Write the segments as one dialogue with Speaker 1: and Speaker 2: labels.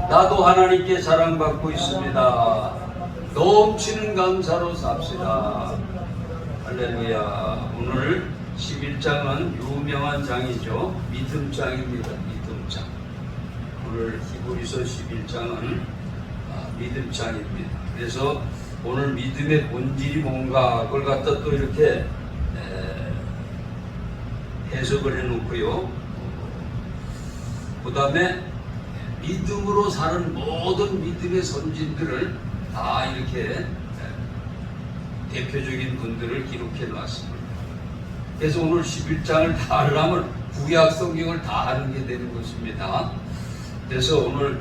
Speaker 1: 나도 하나님께 사랑받고 있습니다. 넘치는 감사로 삽시다. 할렐루야. 오늘 11장은 유명한 장이죠. 믿음장입니다. 믿음장. 오늘 히브리서 11장은 믿음장입니다. 그래서 오늘 믿음의 본질이 뭔가 그걸 갖다 또 이렇게 해석을 해놓고요. 그 다음에 믿음으로 사는 모든 믿음의 선진들을 다 이렇게 대표적인 분들을 기록해 놨습니다. 그래서 오늘 11장을 다 하려면 구약 성경을 다 하는 게 되는 것입니다. 그래서 오늘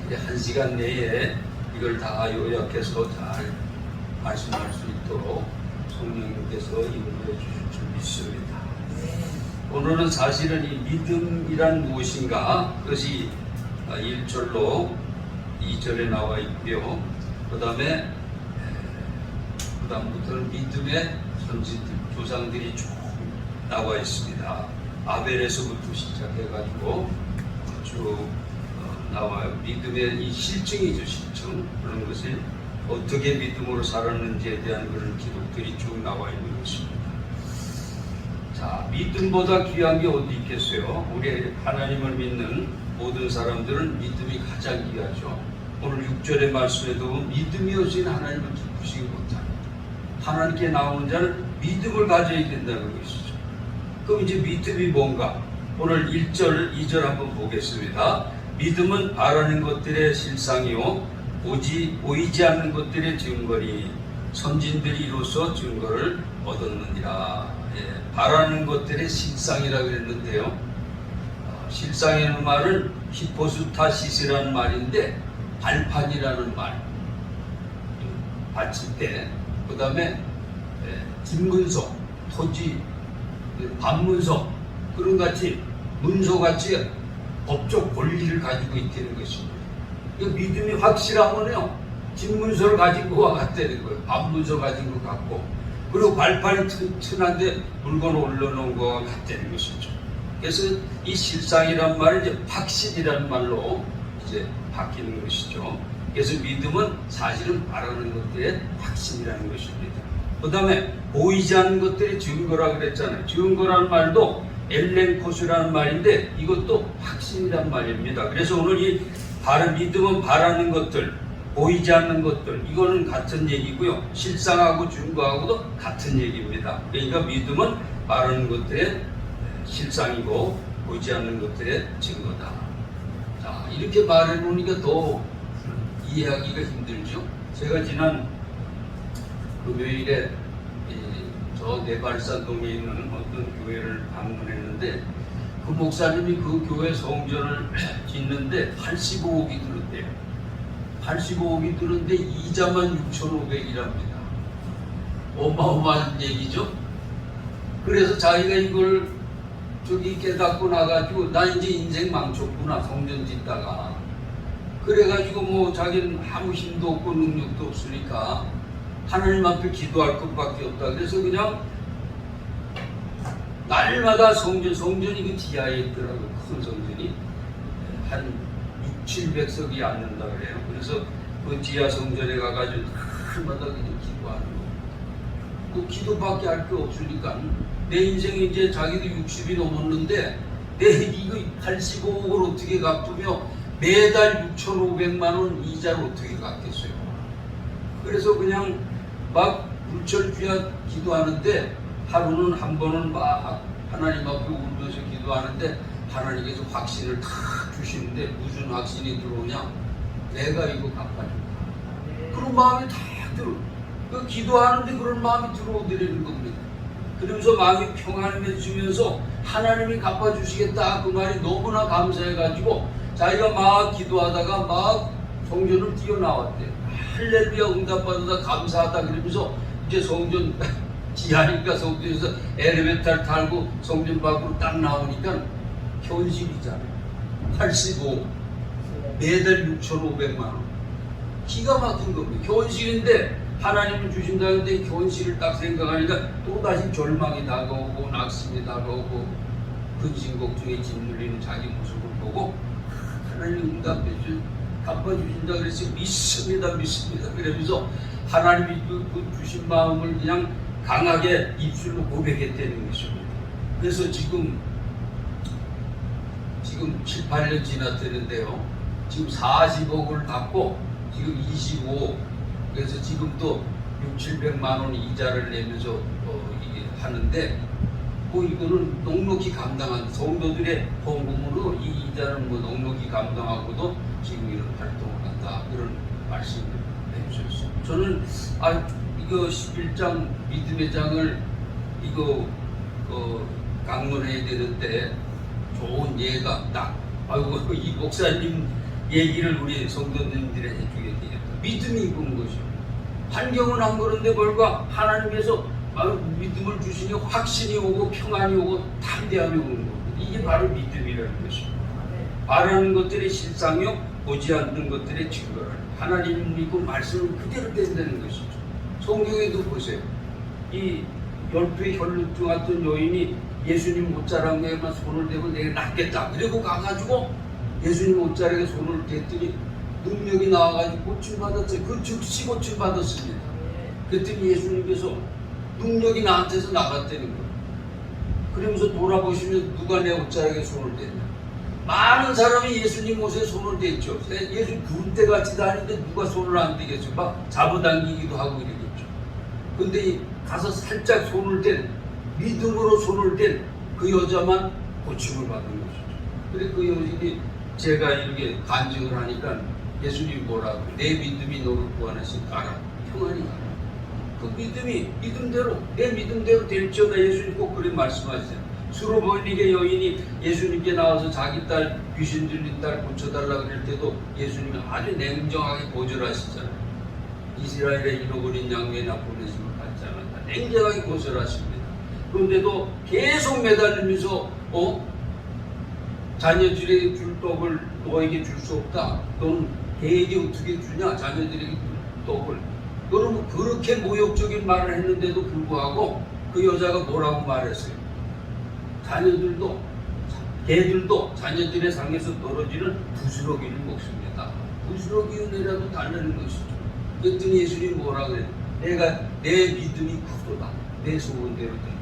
Speaker 1: 1시간 내에 이걸 다 요약해서 잘 말씀할 수 있도록 성령님께서 인도해 주실 줄 믿습니다. 오늘은 사실은 이 믿음이란 무엇인가 그것이 1절로 2절에 나와 있고요. 그 다음부터는 믿음의 선지들, 조상들이 쭉 나와 있습니다. 아벨에서부터 시작해가지고 쭉 나와요. 믿음의 이 실증이죠, 실증. 그런 것을 어떻게 믿음으로 살았는지에 대한 그런 기록들이 쭉 나와 있는 것입니다. 자, 믿음보다 귀한 게 어디 있겠어요? 우리 하나님을 믿는 모든 사람들은 믿음이 가장 귀하죠. 오늘 6절의 말씀에도 믿음이 없이는 하나님을 기쁘시기 못합니다. 하나님께 나오는 자는 믿음을 가져야 된다는 것이죠. 그럼 이제 믿음이 뭔가? 오늘 1절, 2절 한번 보겠습니다. 믿음은 바라는 것들의 실상이요 보이지 않는 것들의 증거니 선진들이 이로써 증거를 얻었느니라. 바라는 것들의 실상이라고 그랬는데요. 실상이라는 말은 히포스타시스라는 말인데 발판이라는 말, 받칠 때, 그 다음에 김문서, 토지, 반문서, 그런 같이 문서같이 법적 권리를 가지고 있다는 것입니다. 믿음이 확실하면요, 집문서를 가진 것과 같다는 거예요. 반문서 가진 것 같고, 그리고 발판이 튼튼한데 물건 올려놓은 것과 같다는 것이죠. 그래서 이 실상이란 말은 이제 확신이라는 말로 이제 바뀌는 것이죠. 그래서 믿음은 사실은 바라는 것들의 확신이라는 것입니다. 그 다음에 보이지 않는 것들의 증거라고 그랬잖아요. 증거라는 말도 엘렌코스라는 말인데 이것도 확신이란 말입니다. 그래서 오늘 이 믿음은 바라는 것들, 보이지 않는 것들, 이거는 같은 얘기고요. 실상하고 증거하고도 같은 얘기입니다. 그러니까 믿음은 바라는 것들의 실상이고 보이지 않는 것들의 증거다. 자, 이렇게 말해 놓으니까 더 이해하기가 힘들죠. 제가 지난 금요일에 저 네발산동에 있는 어떤 교회를 방문했는데 그 목사님이 그 교회 성전을 짓는데 85억이 들었대요. 85억이 들었는데 이자만 6,500이랍니다. 어마어마한 얘기죠. 그래서 자기가 이걸 깨닫고 나가지고 나 이제 인생 망쳤구나, 성전 짓다가. 그래가지고 뭐 자기는 아무 힘도 없고 능력도 없으니까 하나님 앞에 기도할 것밖에 없다. 그래서 그냥 날마다 성전이 그 지하에 있더라고요. 큰 성전이 한 600~700석이 앉는다 그래요. 그래서 그 지하 성전에 가가지고 날마다 그냥 기도하는 거예요. 그 기도밖에 할 게 없으니까 내 인생이 이제 자기도 60이 넘었는데 내 이거 85억을 어떻게 갚으며 매달 6,500만 원 이자를 어떻게 갚겠어요. 그래서 그냥 막 불철주야 기도하는데 하루는 한 번은 막 하나님 앞에 울면서 기도하는데 하나님께서 확신을 다 주시는데 무슨 확신이 들어오냐? 내가 이거 갚아준다. 그런 마음이 다 들어. 그 기도하는데 그런 마음이 들어오더라는 겁니다. 그러면서 마음이 평안해지면서 하나님이 갚아주시겠다 그 말이 너무나 감사해가지고 자기가 막 기도하다가 막 성전을 뛰어나왔대요. 할렐루야 응답받아다 감사하다 그러면서 이제 성전 지하니까 성전에서 엘리베이터를 타고 성전 밖으로 딱 나오니까 현실이잖아요. 85 매달 6,500만 원. 기가 막힌 겁니다. 현실인데 하나님을 주신다는데 현실을 딱 생각하니까 또다시 절망이 다가오고 낙심이 다가오고 근심걱정에 짓눌리는 자기 모습을 보고 하나님 갚아주신다 그래서 믿습니다. 그러면서 하나님이 그 주신 마음을 그냥 강하게 입술로 고백했다는 것입니다. 그래서 지금 7, 8년 지났다는데요. 지금 40억을 갚고 지금 25억, 그래서 지금 또 6, 700만 원 이자를 내면서 이게 하는데, 이거는 넉넉히 감당한 성도들의 헌금으로 이 이자는 넉넉히 감당하고도 지금 이런 활동을 한다, 그런 말씀을 해주셨어요. 저는 이거 11장 믿음의 장을 이거 강론해야 되는데 좋은 예가 딱 이 목사님 얘기를 우리 성도님들에 해주게 되겠다. 믿음이 이건 것이요. 환경은 안 그런데 뭘까 하나님께서 믿음을 주시니 확신이 오고 평안이 오고 담대함이 오는 겁니다. 이게 바로 믿음이라는 것입니다. 바라는 것들의 실상이요, 보지 않는 것들의 증거를 하나님 믿고 말씀을 그대로 된다는 것이죠. 성경에도 보세요. 이 12의 혈루증 같은 여인이 예수님 옷자락에만 손을 대고 내가 낫겠다, 그리고 가가지고 예수님 옷자락에 손을 댔더니 능력이 나와가지고 고침받았어요. 그 즉시 고침받았습니다. 그랬더니 예수님께서 능력이 나한테서 나갔다는 거예요. 그러면서 돌아보시면 누가 내 옷자락에 손을 댔냐. 많은 사람이 예수님 옷에 손을 댔죠. 예수 군대 같이 다니는데 누가 손을 안 대겠죠. 막 잡아당기기도 하고 이러겠죠. 근데 가서 살짝 손을 댄, 믿음으로 손을 댄 그 여자만 고침을 받은 것이죠. 그래 그 여인이 제가 이렇게 간증을 하니까 예수님이 뭐라고, 내 믿음이 너를 구원해서 가라, 평안히 가라. 그 믿음이 믿음대로, 내 믿음대로 될지어다. 예수님 꼭 그렇게 말씀하시잖아요. 수로보니게 여인이 예수님께 나와서 자기 딸, 귀신 들린 딸 고쳐달라 그럴 때도 예수님이 아주 냉정하게 거절하시잖아요. 이스라엘의 잃어버린 양에나 보내심을 받지 않았다. 냉정하게 거절하십니다. 그런데도 계속 매달리면서 자녀들에게 줄 떡을 너에게 줄 수 없다. 너는 개에게 어떻게 주냐? 자녀들에게 줄 떡을. 여러분, 그렇게 모욕적인 말을 했는데도 불구하고 그 여자가 뭐라고 말했어요? 자녀들도, 개들도 자녀들의 상에서 떨어지는 부스러기를 먹습니다. 부스러기 은혜라도 달라는 것이죠. 그랬더니 예수님이 뭐라고 그래요? 내 믿음이 크도다. 내 소원대로 된다.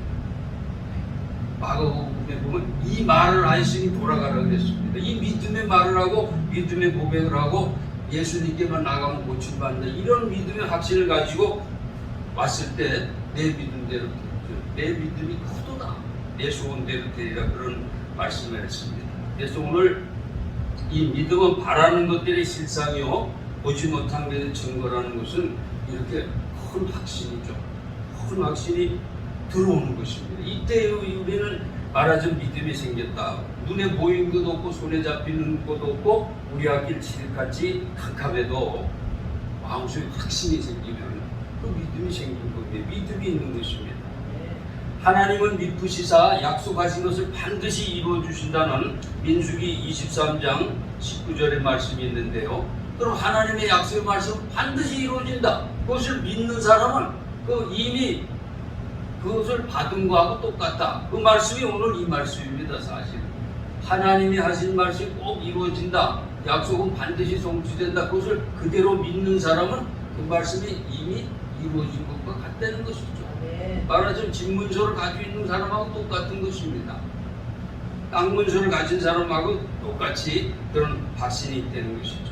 Speaker 1: 마가복음에 보면 이 말을 하시니 돌아가라 그랬습니다. 이 믿음의 말을 하고 믿음의 고백을 하고 예수님께만 나가면 고침받는다, 이런 믿음의 확신을 가지고 왔을 때 내 믿음대로, 내 믿음이 크도다, 내 소원대로 되리라, 그런 말씀을 했습니다. 그래서 오늘 이 믿음은 바라는 것들의 실상이요, 보지 못한 것의 증거라는 것은 이렇게 큰 확신이죠. 큰 확신이 들어오는 것입니다. 이때 우리는 말하자면 믿음이 생겼다. 눈에 보이는 것도 없고 손에 잡히는 것도 없고 우리 앞길 칠흑같이 캄캄해도 마음속에 확신이 생기면 그 믿음이 생긴 겁니다. 믿음이 있는 것입니다. 하나님은 미쁘시사 약속하신 것을 반드시 이루어주신다는 민수기 23장 19절의 말씀이 있는데요. 그럼 하나님의 약속의 말씀은 반드시 이루어진다. 그것을 믿는 사람은 이미 그것을 받은 거하고 똑같다. 그 말씀이 오늘 이 말씀입니다. 사실 하나님이 하신 말씀이 꼭 이루어진다, 약속은 반드시 성취된다, 그것을 그대로 믿는 사람은 그 말씀이 이미 이루어진 것과 같다는 것이죠. 말하자면 집문서를 가지고 있는 사람하고 똑같은 것입니다. 땅문서를 가진 사람하고 똑같이 그런 확신이 있다는 것이죠.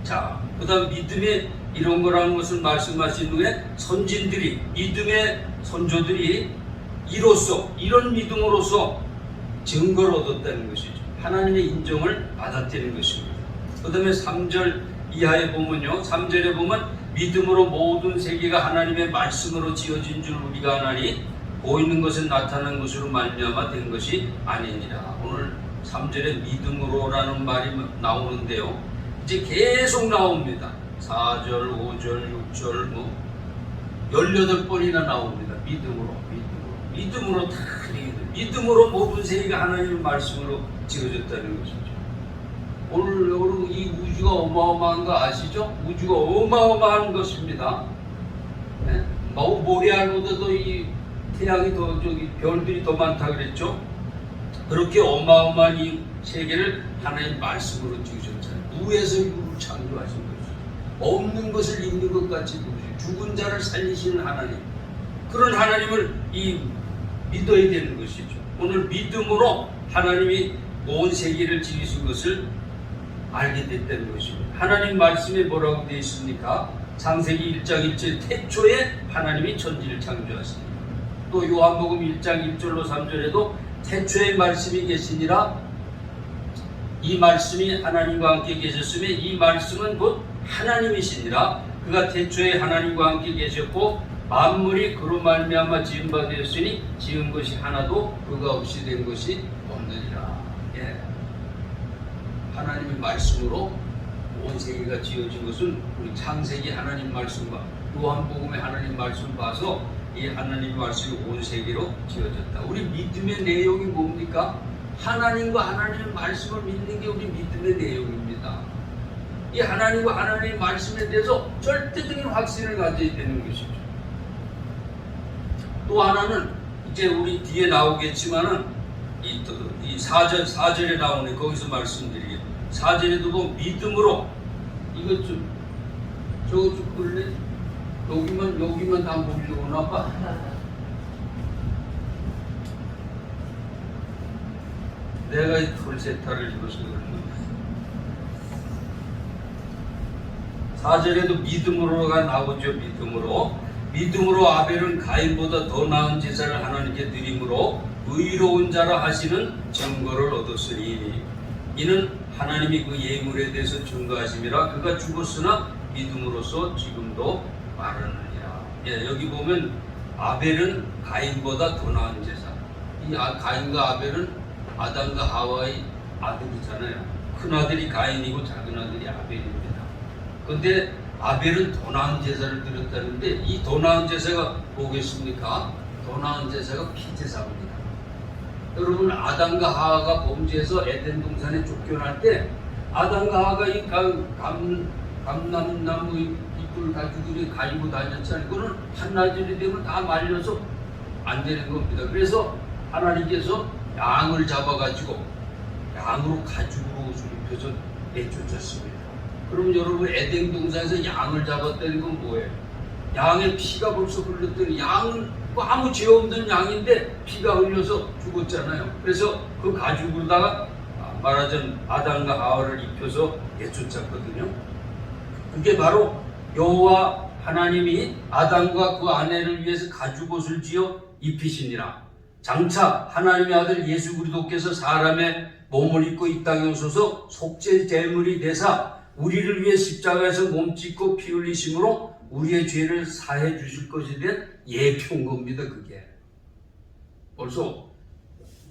Speaker 1: 자, 그 다음 믿음의 이런 거라는 것을 말씀하신 후에 선진들이, 믿음의 선조들이 이로써, 이런 믿음으로써 증거를 얻었다는 것이죠. 하나님의 인정을 받았다는 것입니다. 그 다음에 3절 이하에 보면요, 3절에 보면 믿음으로 모든 세계가 하나님의 말씀으로 지어진 줄 우리가 아나니 보이는 것은 나타난 것으로 말미암아 된 것이 아니니라. 오늘 3절에 믿음으로라는 말이 나오는데요, 이제 계속 나옵니다. 4절, 5절, 6절 18번이나 나옵니다. 믿음으로 다 믿음으로 모든 세계가 하나님의 말씀으로 지어졌다는 것이죠. 오늘 이 우주가 어마어마한 거 아시죠? 우주가 어마어마한 것입니다. 네? 모래알보다도 이 태양이 별들이 더 많다 그랬죠? 그렇게 어마어마한 이 세계를 하나님 말씀으로 지으셨잖아요. 무에서 유를 창조하신 것이죠. 없는 것을 있는 것 같이 보시고 죽은 자를 살리시는 하나님, 그런 하나님을 믿어야 되는 것이죠. 오늘 믿음으로 하나님이 온 세계를 지으신 것을 알게 됐다는 것입니다. 하나님 말씀에 뭐라고 되어 있습니까? 창세기 1장 1절 태초에 하나님이 천지를 창조하십니다. 또 요한복음 1장 1절로 3절에도 태초에 말씀이 계시니라, 이 말씀이 하나님과 함께 계셨으며 이 말씀은 곧 하나님이시니라. 그가 태초에 하나님과 함께 계셨고 만물이 그로 말미암아 지은 바 되었으니 지은 것이 하나도 그가 없이 된 것이 없느니라. 예. 하나님의 말씀으로 온 세계가 지어진 것은 우리 창세기 하나님 말씀과 요한복음의 하나님 말씀 봐서 이 하나님 말씀이 온 세계로 지어졌다. 우리 믿음의 내용이 뭡니까? 하나님과 하나님의 말씀을 믿는 게 우리 믿음의 내용입니다. 이 하나님과 하나님의 말씀에 대해서 절대적인 확신을 가져야 되는 것이죠. 또 하나는 이제 우리 뒤에 나오겠지만은 이 4절에 나오는 거기서 말씀드리게 4절에도 보면 믿음으로 이것 좀 저것 좀 끌래? 여기만 다 보려고 나빠. 내가 이 톨세타를 입어서 그러는 거야. 4절에도 믿음으로가 나오죠. 믿음으로 아벨은 가인보다 더 나은 제사를 하나님께 드림으로 의로운 자라 하시는 증거를 얻었으니 이는 하나님이 그 예물에 대해서 증거하심이라. 그가 죽었으나 믿음으로써 지금도 말하느니라. 예, 여기 보면 아벨은 가인보다 더 나은 제사. 이 가인과 아벨은 아담과 하와의 아들이잖아요. 큰 아들이 가인이고 작은 아들이 아벨입니다. 그런데 아벨은 더 나은 제사를 드렸다는데 이 더 나은 제사가 뭐겠습니까? 더 나은 제사가 피제사입니다. 여러분, 아담과 하와가 범죄해서 에덴 동산에 쫓겨날 때 아담과 하와가 이 감람나무 잎을 가지고 가지고 다녔잖아요. 그거는 한나절이 되면 다 말려서 안 되는 겁니다. 그래서 하나님께서 양을 잡아가지고 양으로 가죽으로 입혀서 내쫓았습니다. 그럼 여러분, 에덴 동산에서 양을 잡았다는 건 뭐예요? 양의 피가 벌써 흘렀더니 양은 아무 죄 없는 양인데 피가 흘려서 죽었잖아요. 그래서 그 가죽으로다가 말하자면 아담과 하와를 입혀서 내쫓았거든요. 그게 바로 여호와 하나님이 아담과 그 아내를 위해서 가죽옷을 지어 입히시니라. 장차 하나님의 아들 예수 그리스도께서 사람의 몸을 입고 이 땅에 오셔서 속죄 제물이 되사 우리를 위해 십자가에서 몸 찢고 피 흘리심으로 우리의 죄를 사해 주실 것에 대한 예표인 겁니다. 그게 벌써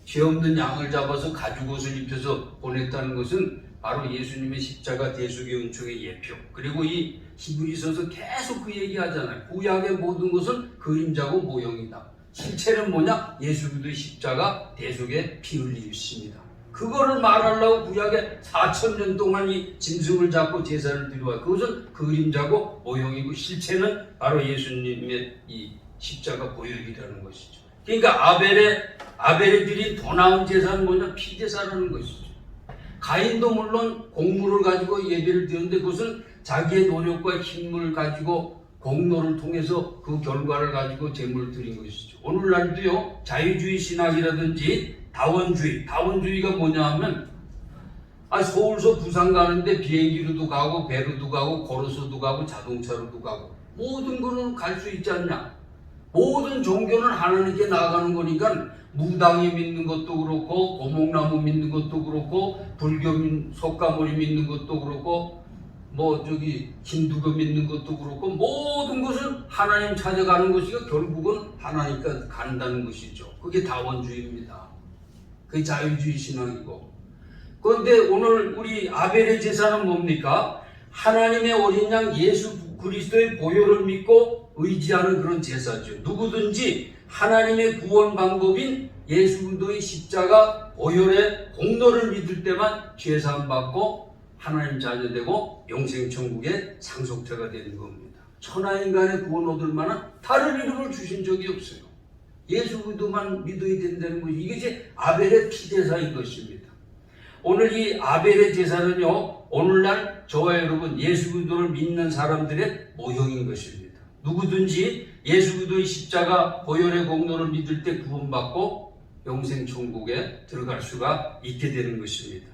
Speaker 1: 죄 없는 양을 잡아서 가죽옷을 입혀서 보냈다는 것은 바로 예수님의 십자가 대속의 은총의 예표. 그리고 이 히브리서에서 계속 그 얘기하잖아요. 구약의 모든 것은 그림자고 모형이다. 실체는 뭐냐? 예수 그리스도의 십자가 대속의 피 흘리심이다. 그거를 말하려고 구약에 4,000년 동안 이 짐승을 잡고 제사를 드려와. 그것은 그림자고 모형이고 실체는 바로 예수님의 이 십자가 보혈이라는 것이죠. 그러니까 아벨의 드린 더 나은 제사는 뭐냐? 피제사라는 것이죠. 가인도 물론 곡물을 가지고 예배를 드렸는데 그것은 자기의 노력과 힘을 가지고 공로를 통해서 그 결과를 가지고 제물을 드린 것이죠. 오늘날도요, 자유주의 신학이라든지 다원주의가 뭐냐 하면 서울서 부산 가는데 비행기로도 가고 배로도 가고 걸어서도 가고 자동차로도 가고 모든 거는 갈 수 있지 않냐. 모든 종교는 하나님께 나아가는 거니까 무당이 믿는 것도 그렇고 고목나무 믿는 것도 그렇고 불교 석가모니 믿는 것도 그렇고 힌두교 믿는 것도 그렇고 모든 것은 하나님 찾아가는 것이고 결국은 하나님께 간다는 것이죠. 그게 다원주의입니다. 그게 자유주의 신앙이고. 그런데 오늘 우리 아벨의 제사는 뭡니까? 하나님의 어린 양 예수 그리스도의 보혈을 믿고 의지하는 그런 제사죠. 누구든지 하나님의 구원 방법인 예수 그리스도의 십자가 보혈의 공로를 믿을 때만 죄사함 받고 하나님 자녀되고 영생천국의 상속자가 되는 겁니다. 천하인간의 구원 얻을 만한 다른 이름을 주신 적이 없어요. 예수 그리스도만 믿어야 된다는 것이 이것이 아벨의 피제사인 것입니다. 오늘 이 아벨의 제사는요, 오늘날 저와 여러분 예수 그리스도를 믿는 사람들의 모형인 것입니다. 누구든지 예수 그리스도의 십자가 보혈의 공로를 믿을 때 구원받고 영생 천국에 들어갈 수가 있게 되는 것입니다.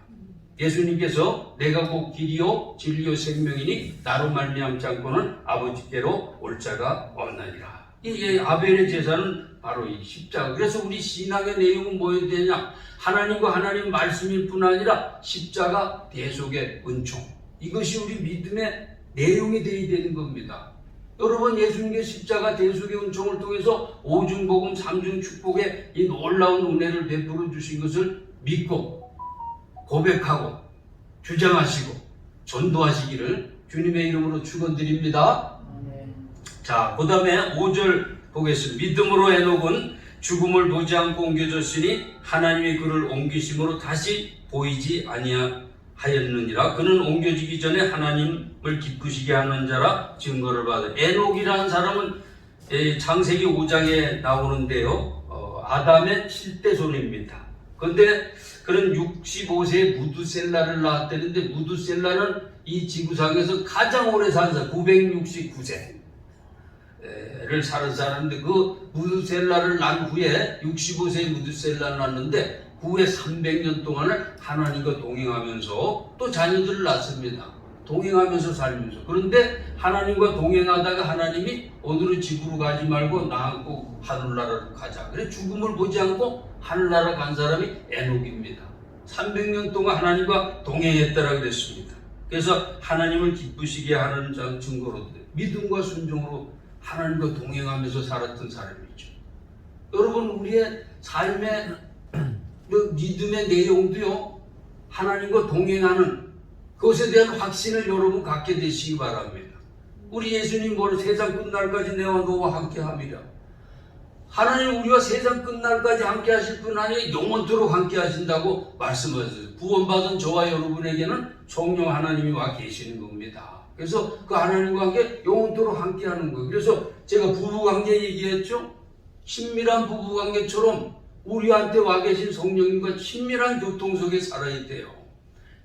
Speaker 1: 예수님께서 내가 곧 길이요 진리요 생명이니 나로 말미암지 않고는 아버지께로 올 자가 없나니라. 이 아벨의 제사는 바로 이 십자가. 그래서 우리 신앙의 내용은 뭐여야 되냐? 하나님과 하나님 말씀일 뿐 아니라 십자가 대속의 은총. 이것이 우리 믿음의 내용이 되어야 되는 겁니다. 여러분, 예수님의 십자가 대속의 은총을 통해서 오중복음 삼중 축복의 이 놀라운 은혜를 베풀어 주신 것을 믿고 고백하고 주장하시고 전도하시기를 주님의 이름으로 축원드립니다. 자, 그 다음에 5절 보겠습니다. 믿음으로 에녹은 죽음을 보지 않고 옮겨졌으니 하나님이 그를 옮기심으로 다시 보이지 아니하였느니라. 그는 옮겨지기 전에 하나님을 기쁘시게 하는 자라 증거를 받은. 에녹이라는 사람은 창세기 5장에 나오는데요, 아담의 7대 손입니다. 그런데 그는 65세에 무두셀라를 낳았다는데, 무두셀라는 이 지구상에서 가장 오래 산 사람, 969세를 사는 사람인데, 그 무두셀라를 낳은 후에 65세에 무두셀라를 낳았는데 그 후에 300년 동안을 하나님과 동행하면서 또 자녀들을 낳습니다. 동행하면서 살면서. 그런데 하나님과 동행하다가 하나님이 오늘은 집으로 가지 말고 나하고 하늘나라로 가자. 그래 죽음을 보지 않고 하늘나라 간 사람이 에녹입니다. 300년 동안 하나님과 동행했다라고 그랬습니다. 그래서 하나님을 기쁘시게 하는 증거로 믿음과 순종으로 하나님과 동행하면서 살았던 사람이죠. 여러분, 우리의 삶의 믿음의 내용도요, 하나님과 동행하는 그것에 대한 확신을 여러분 갖게 되시기 바랍니다. 우리 예수님 뭐로 세상 끝날까지 내와 너와 함께 함이라. 하나님 우리와 세상 끝날까지 함께 하실 뿐 아니라 영원토록 함께 하신다고 말씀하셨어요. 구원받은 저와 여러분에게는 성령 하나님이 와 계시는 겁니다. 그래서 그 하나님과 함께 영원토록 함께 하는 거예요. 그래서 제가 부부관계 얘기했죠. 친밀한 부부관계처럼 우리한테 와 계신 성령님과 친밀한 교통 속에 살아야 돼요.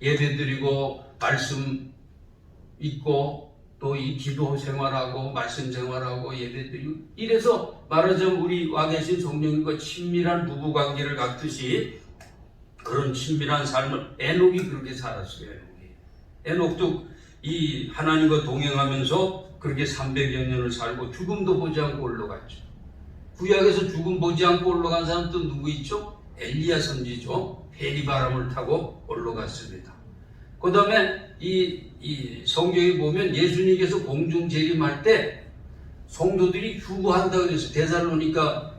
Speaker 1: 예배드리고 말씀 읽고 또 이 기도 생활하고 말씀 생활하고 예배드리고, 이래서 말하자면 우리 와 계신 성령님과 친밀한 부부관계를 갖듯이 그런 친밀한 삶을 에녹이 그렇게 살았어요. 에녹도 이 하나님과 동행하면서 그렇게 300여 년을 살고 죽음도 보지 않고 올라갔죠. 구약에서 죽음 보지 않고 올라간 사람 또 누구 있죠? 엘리야 선지죠. 회리바람을 타고 올라갔습니다. 그 다음에 이 성경에 보면 예수님께서 공중 재림할 때 성도들이 휴거한다고 그래서 데살로니가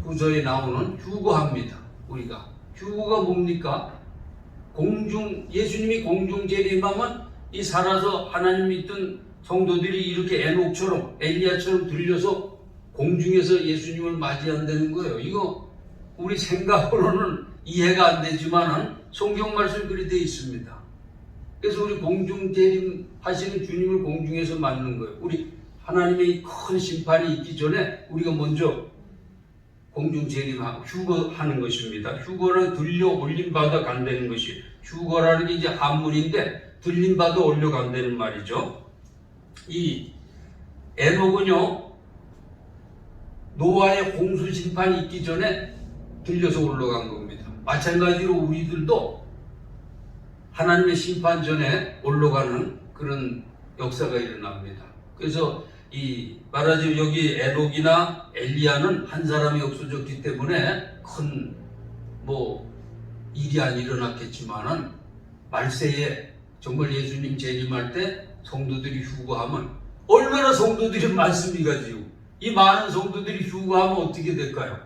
Speaker 1: 후서에 나오는 휴거합니다. 우리가 휴거가 뭡니까? 예수님이 공중 재림하면 이 살아서 하나님 믿던 성도들이 이렇게 에녹처럼 엘리야처럼 들려서 공중에서 예수님을 맞이한다는 거예요. 이거 우리 생각으로는 이해가 안 되지만은 성경 말씀 그리 되어 있습니다. 그래서 우리 공중 재림 하시는 주님을 공중에서 맞는 거예요. 우리 하나님의 큰 심판이 있기 전에 우리가 먼저 공중 재림하고 휴거하는 것입니다. 휴거는 들려 올림받아 간다는 것이, 휴거라는 게 이제 한문인데 들림받아 올려간다는 말이죠. 이 에녹은요, 노아의 홍수 심판이 있기 전에 들려서 올라간 겁니다. 마찬가지로 우리들도 하나님의 심판 전에 올라가는 그런 역사가 일어납니다. 그래서 이 말하자면 여기 에녹이나 엘리야는 한 사람이 없어졌기 때문에 큰 일이 안 일어났겠지만은 말세에 정말 예수님 재림할 때 성도들이 휴거하면 얼마나 성도들이 많습니까? 지금 이 많은 성도들이 휴거하면 어떻게 될까요?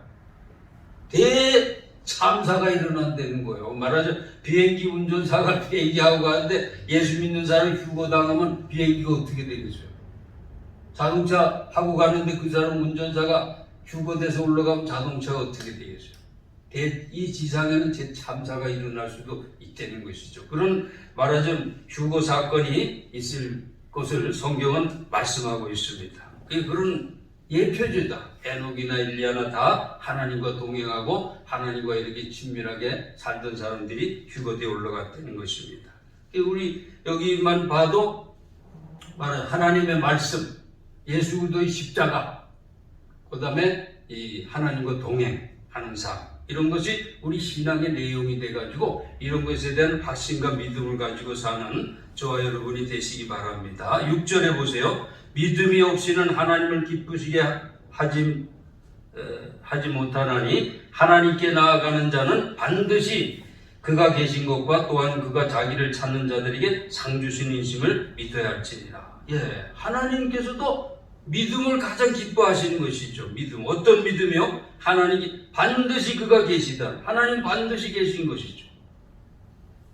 Speaker 1: 대참사가 일어난다는 거예요. 말하자면 비행기 운전사가 비행기하고 가는데 예수 믿는 사람이 휴거당하면 비행기가 어떻게 되겠어요? 자동차 하고 가는데 그 사람 운전사가 휴거돼서 올라가면 자동차가 어떻게 되겠어요? 이 지상에는 대참사가 일어날 수도 있다는 것이죠. 그런 말하자면 휴거 사건이 있을 것을 성경은 말씀하고 있습니다. 그런 예표제다. 에녹이나 엘리야나 다 하나님과 동행하고 하나님과 이렇게 친밀하게 살던 사람들이 휴거되어 올라갔다는 것입니다. 우리 여기만 봐도 하나님의 말씀, 예수 그리스도의 십자가, 그 다음에 이 하나님과 동행하는 삶, 이런 것이 우리 신앙의 내용이 돼가지고 이런 것에 대한 확신과 믿음을 가지고 사는 저와 여러분이 되시기 바랍니다. 6절에 보세요. 믿음이 없이는 하나님을 기쁘시게 하지 못하나니 하나님께 나아가는 자는 반드시 그가 계신 것과 또한 그가 자기를 찾는 자들에게 상 주시는 인심을 믿어야 할지니라. 예, 하나님께서도 믿음을 가장 기뻐하시는 것이죠. 믿음. 어떤 믿음이요? 하나님이 반드시 그가 계시다. 하나님 반드시 계신 것이죠.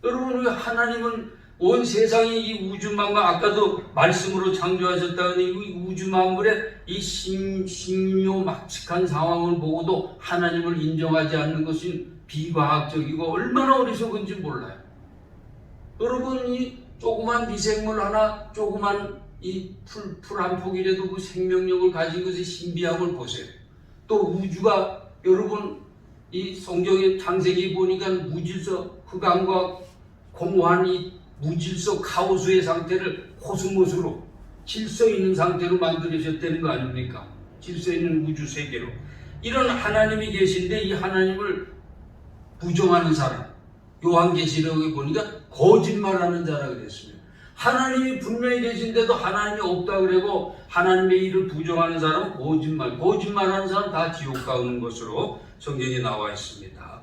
Speaker 1: 여러분, 하나님은 온 세상이 이 우주 만물, 아까도 말씀으로 창조하셨다는 이 우주 만물의 이 신묘막측한 상황을 보고도 하나님을 인정하지 않는 것은 비과학적이고 얼마나 어리석은지 몰라요. 여러분, 이 조그만 미생물 하나, 조그만 이 풀 한 폭이라도 그 생명력을 가진 것의 신비함을 보세요. 또 우주가, 여러분, 이 성경의 창세기 보니까 무질서, 흑암과 공허한 이 무질서 카오스의 상태를 코스모스로 질서 있는 상태로 만들어졌다는 거 아닙니까? 질서 있는 우주 세계로. 이런 하나님이 계신데 이 하나님을 부정하는 사람, 요한계시록에 보니까 거짓말하는 자라 그랬습니다. 하나님이 분명히 계신데도 하나님이 없다 그러고 하나님의 일을 부정하는 사람은 거짓말하는 사람 다 지옥 가는 것으로 성경에 나와 있습니다.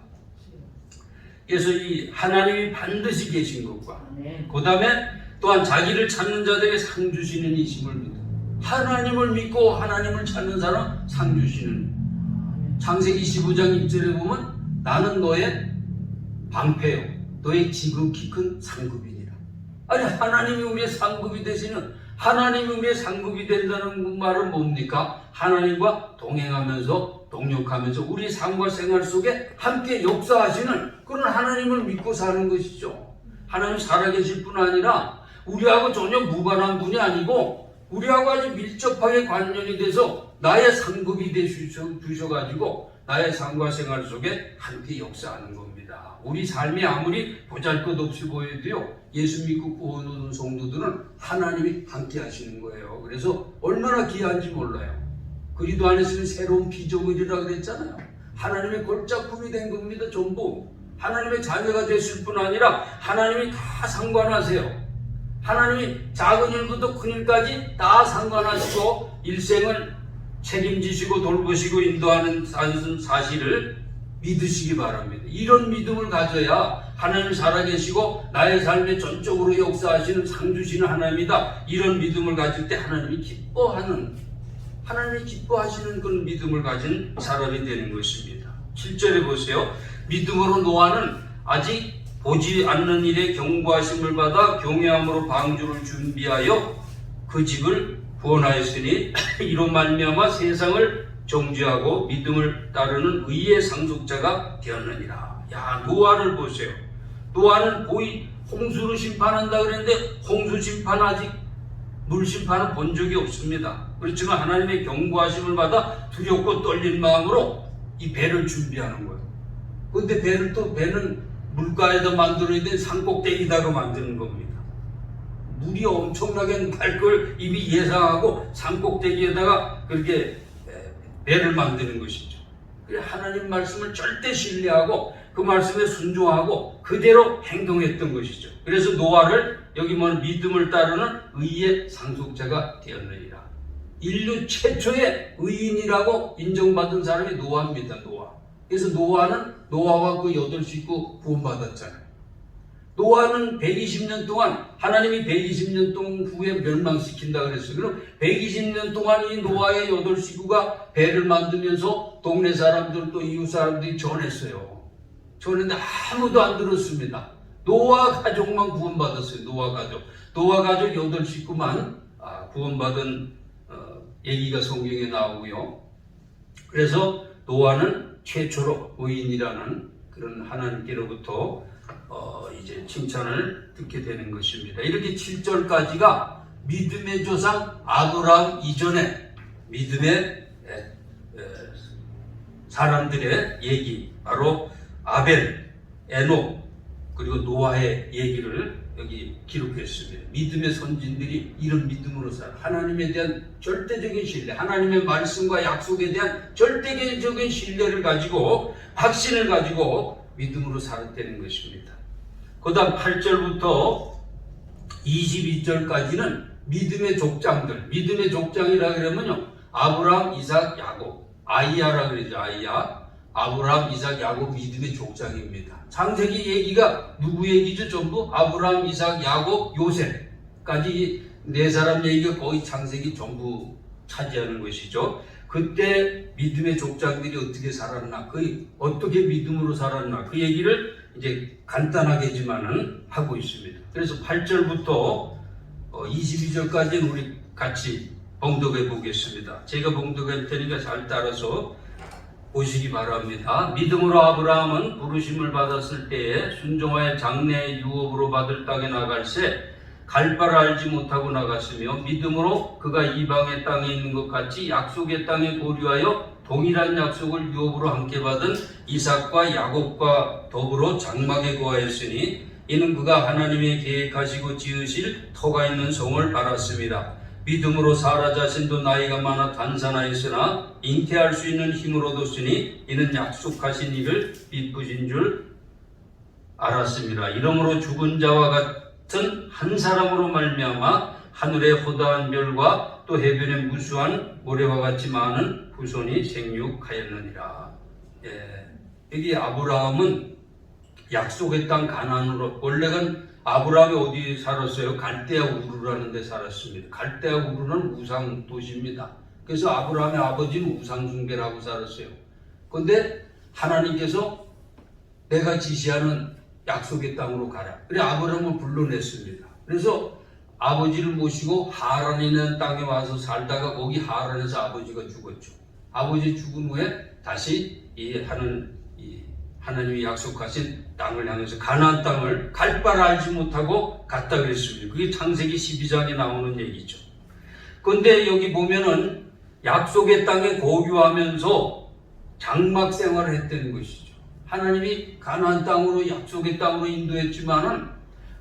Speaker 1: 그래서 이 하나님이 반드시 계신 것과 그 다음에 또한 자기를 찾는 자들에게 상 주시는 이심을 믿어. 하나님을 믿고 하나님을 찾는 사람 상 주시는. 창세기 15장 1절에 보면 나는 너의 방패요 너의 지극히 큰 상급이니라. 아니, 하나님이 우리의 상급이 되시는, 하나님이 우리의 상급이 된다는 말은 뭡니까? 하나님과 동행하면서 동역하면서 우리 삶과 생활 속에 함께 역사하시는 그런 하나님을 믿고 사는 것이죠. 하나님 살아계실 뿐 아니라 우리하고 전혀 무관한 분이 아니고 우리하고 아주 밀접하게 관련이 돼서 나의 상급이 되셔가지고 나의 삶과 생활 속에 함께 역사하는 겁니다. 우리 삶이 아무리 보잘것없이 보여도요, 예수 믿고 구원 얻은 성도들은 하나님이 함께 하시는 거예요. 그래서 얼마나 귀한지 몰라요. 그리스도 안에서는 새로운 피조물이라 그랬잖아요. 하나님의 골짜품이 된 겁니다. 전부 하나님의 자녀가 됐을 뿐 아니라 하나님이 다 상관하세요. 하나님이 작은 일부터 큰 일까지 다 상관하시고 일생을 책임지시고 돌보시고 인도하는 사실을 믿으시기 바랍니다. 이런 믿음을 가져야 하나님 살아계시고 나의 삶에 전적으로 역사하시는 상 주시는 하나님이다. 이런 믿음을 가질 때 하나님이 기뻐하시는 그런 믿음을 가진 사람이 되는 것입니다. 7절에 보세요. 믿음으로 노아는 아직 보지 않는 일에 경고하심을 받아 경외함으로 방주를 준비하여 그 집을 구원하였으니 이로 말미암아 세상을 정죄하고 믿음을 따르는 의의 상속자가 되었느니라. 야, 노아를 보세요. 노아는 홍수로 심판한다 그랬는데 홍수 심판 아직 물 심판은 본 적이 없습니다. 그렇지만 하나님의 경고하심을 받아 두렵고 떨린 마음으로 이 배를 준비하는 거예요. 그런데 배는 물가에다 만들어야 된 산꼭대기다가 만드는 겁니다. 물이 엄청나게 갈 걸 이미 예상하고 산꼭대기에다가 그렇게 배를 만드는 것이죠. 그래, 하나님 말씀을 절대 신뢰하고 그 말씀에 순종하고 그대로 행동했던 것이죠. 그래서 노아를 여기 믿음을 따르는 의의 상속자가 되었느니라. 인류 최초의 의인이라고 인정받은 사람이 노아입니다. 노아. 그래서 노아와 그 8식구 구원받았잖아요. 노아는 120년 동안 하나님이 120년 동안 후에 멸망시킨다 그랬어요. 그럼 120년 동안 이 노아의 8식구가 배를 만들면서 동네 사람들 또 이웃 사람들이 전했어요. 전했는데 아무도 안 들었습니다. 노아 가족만 구원받았어요. 노아 가족 8식구만 구원받은 얘기가 성경에 나오고요. 그래서 노아는 최초로 의인이라는 그런 하나님께로부터 이제 칭찬을 듣게 되는 것입니다. 이렇게 7절까지가 믿음의 조상 아브라함 이전에 믿음의 사람들의 얘기, 바로 아벨, 에녹, 그리고 노아의 얘기를 여기 기록했습니다. 믿음의 선진들이 이런 믿음으로 살아. 하나님에 대한 절대적인 신뢰, 하나님의 말씀과 약속에 대한 절대적인 신뢰를 가지고, 확신을 가지고 믿음으로 살았다는 것입니다. 그 다음 8절부터 22절까지는 믿음의 족장들, 믿음의 족장이라 그러면요, 아브라함, 이삭, 야곱, 아이야라 그러죠. 아이야, 아브라함, 이삭, 야곱 믿음의 족장입니다. 창세기 얘기가 누구 얘기죠? 전부 아브라함, 이삭, 야곱, 요셉까지 네 사람 얘기가 거의 창세기 전부 차지하는 것이죠. 그때 믿음의 족장들이 어떻게 살았나, 어떻게 믿음으로 살았나, 그 얘기를 이제 간단하게지만은 하고 있습니다. 그래서 8절부터 22절까지는 우리 같이 봉독해 보겠습니다. 제가 봉독할 테니까 잘 따라서 보시기 바랍니다. 믿음으로 아브라함은 부르심을 받았을 때에 순종하여 장래의 유업으로 받을 땅에 나갈새 갈 바를 알지 못하고 나갔으며, 믿음으로 그가 이방의 땅에 있는 것 같이 약속의 땅에 보류하여 동일한 약속을 유업으로 함께 받은 이삭과 야곱과 더불어 장막에 거하였으니, 이는 그가 하나님의 계획하시고 지으실 터가 있는 성을 바랐습니다. 믿음으로 사라 자신도 나이가 많아 단산하였으나 잉태할 수 있는 힘을 얻었으니, 이는 약속하신 이를 미쁘신 줄 알았습니다. 이러므로 죽은 자와 같은 한 사람으로 말미암아 하늘의 허다한 별과 또 해변의 무수한 모래와 같이 많은 후손이 생육하였느니라. 여기 아브라함은 약속의 땅 가나안으로, 원래는 아브라함이 어디 살았어요? 갈대아 우르라는 데 살았습니다. 갈대아 우르는 우상 도시입니다. 그래서 아브라함의 아버지는 우상 숭배를 하고 살았어요. 그런데 하나님께서 내가 지시하는 약속의 땅으로 가라. 그래 아브라함을 불러냈습니다. 그래서 아버지를 모시고 하란에 있는 땅에 와서 살다가 거기 하란에서 아버지가 죽었죠. 아버지 죽은 후에 다시 하나님이 약속하신 땅을 향해서 가나안 땅을 갈 바를 알지 못하고 갔다 그랬습니다. 그게 창세기 12장에 나오는 얘기죠. 그런데 여기 보면은 약속의 땅에 거주하면서 장막 생활을 했다는 것이죠. 하나님이 가나안 땅으로, 약속의 땅으로 인도했지만은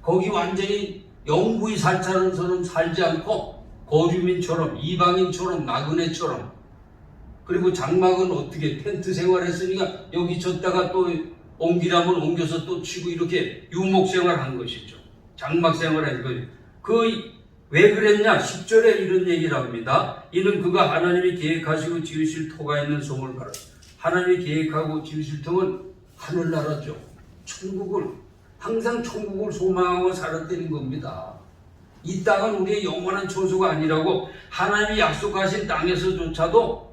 Speaker 1: 거기 완전히 영구히 살처럼 살지 않고 거주민처럼, 이방인처럼, 나그네처럼, 그리고 장막은 어떻게 텐트 생활했으니까 여기 쳤다가 또 옮기라면 옮겨서 또 치고 이렇게 유목 생활한 것이죠. 장막 생활한 거예요. 왜 그랬냐? 10절에 이런 얘기를 합니다. 이는 그가 하나님이 계획하시고 지으실 터가 있는 성을 바라. 하나님이 계획하고 지으실 터는 하늘나라죠. 항상 천국을 소망하고 살았다는 겁니다. 이 땅은 우리의 영원한 처소가 아니라고, 하나님이 약속하신 땅에서조차도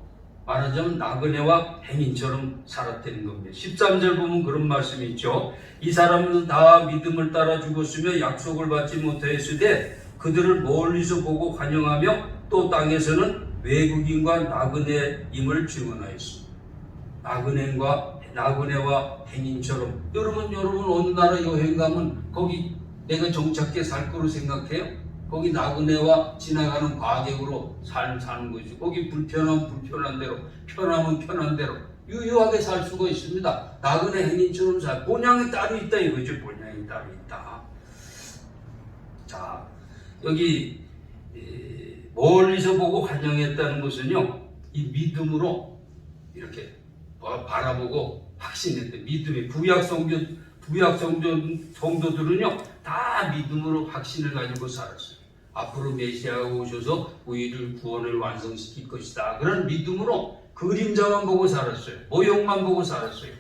Speaker 1: 말하자면 나그네와 행인처럼 살았다는 겁니다. 13절 보면 그런 말씀이 있죠. 이 사람은 다 믿음을 따라 죽었으며 약속을 받지 못하였으되 그들을 멀리서 보고 환영하며 또 땅에서는 외국인과 나그네임을 증언하였습니다. 나그네와 행인처럼. 여러분 어느 나라 여행 가면 거기 내가 정착해 살 거로 생각해요? 거기 나그네와 지나가는 과객으로 사는 거죠. 거기 불편하면 불편한 대로, 편하면 편한 대로 유유하게 살 수가 있습니다. 나그네 행인처럼 본향이 따로 있다 이거죠. 본향이 따로 있다. 자, 여기 멀리서 보고 환영했다는 것은요, 이 믿음으로 이렇게 바라보고 확신했대. 믿음의 구약 성도들은요 다 믿음으로 확신을 가지고 살았어요. 앞으로 메시아가 오셔서 우리를 구원을 완성시킬 것이다. 그런 믿음으로 그림자만 보고 살았어요. 모형만 보고 살았어요.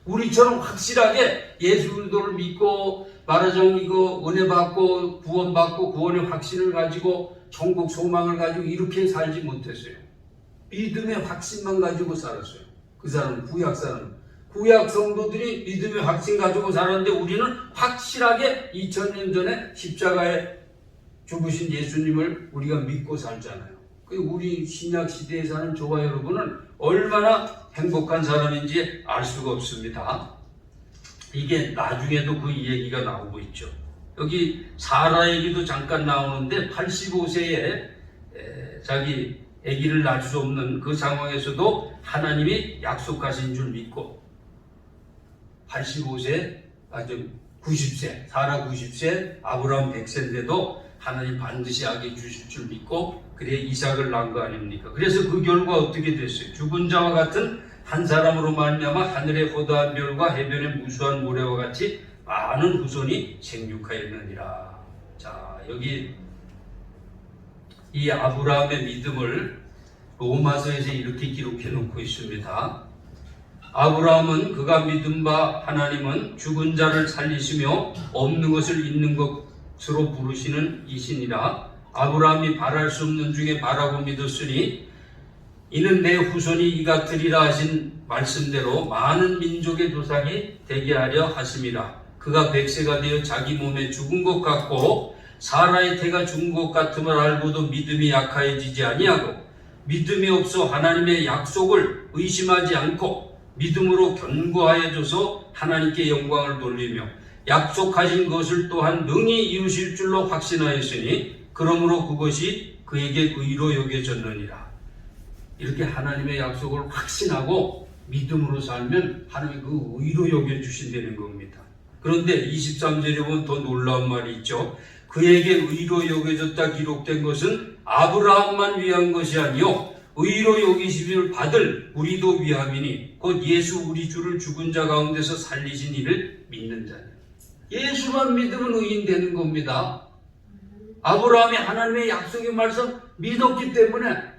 Speaker 1: 우리처럼 확실하게 예수 그리스도를 믿고 말하자면 은혜 받고 구원받고 구원의 확신을 가지고 천국 소망을 가지고 이렇게 살지 못했어요. 믿음의 확신만 가지고 살았어요. 그 사람은 구약 성도들이 믿음의 확신 가지고 살았는데 우리는 확실하게 2000년 전에 십자가에 죽으신 예수님을 우리가 믿고 살잖아요. 우리 신약 시대에 사는 저와 여러분은 얼마나 행복한 사람인지 알 수가 없습니다. 이게 나중에도 그 얘기가 나오고 있죠. 여기 사라 얘기도 잠깐 나오는데 85세에 자기 아기를 낳을 수 없는 그 상황에서도 하나님이 약속하신 줄 믿고 85세, 90세, 사라 90세, 아브라함 100세인데도 하나님 반드시 아기 주실 줄 믿고 그래 이삭을 낳은 거 아닙니까? 그래서 그 결과 어떻게 됐어요? 죽은 자와 같은 한 사람으로 말미암아 하늘의 허다한 별과 해변의 무수한 모래와 같이 많은 후손이 생육하였느니라. 자, 여기 이 아브라함의 믿음을 로마서에서 이렇게 기록해 놓고 있습니다. 아브라함은 그가 믿은 바 하나님은 죽은 자를 살리시며 없는 것을 있는 것으로 부르시는 이시니라. 아브라함이 바랄 수 없는 중에 바라고 믿었으니 이는 내 후손이 이 같으리라 하신 말씀대로 많은 민족의 조상이 되게 하려 하심이라. 그가 100세가 되어 자기 몸에 죽은 것 같고 사라의 태가 죽은 것 같음을 알고도 믿음이 약하여지지 아니하고 믿음이 없어 하나님의 약속을 의심하지 않고 믿음으로 견고하여져서 하나님께 영광을 돌리며 약속하신 것을 또한 능히 이루실 줄로 확신하였으니 그러므로 그것이 그에게 의로 여겨졌느니라. 이렇게 하나님의 약속을 확신하고 믿음으로 살면 하나님이 그 의로 여겨주신다는 겁니다. 그런데 23절에 보면 더 놀라운 말이 있죠. 그에게 의로 여겨졌다 기록된 것은 아브라함만 위한 것이 아니요 의로 여기심을 받을 우리도 위함이니 곧 예수 우리 주를 죽은 자 가운데서 살리신 이를 믿는 자니. 예수만 믿으면 의인 되는 겁니다. 아브라함이 하나님의 약속의 말씀 믿었기 때문에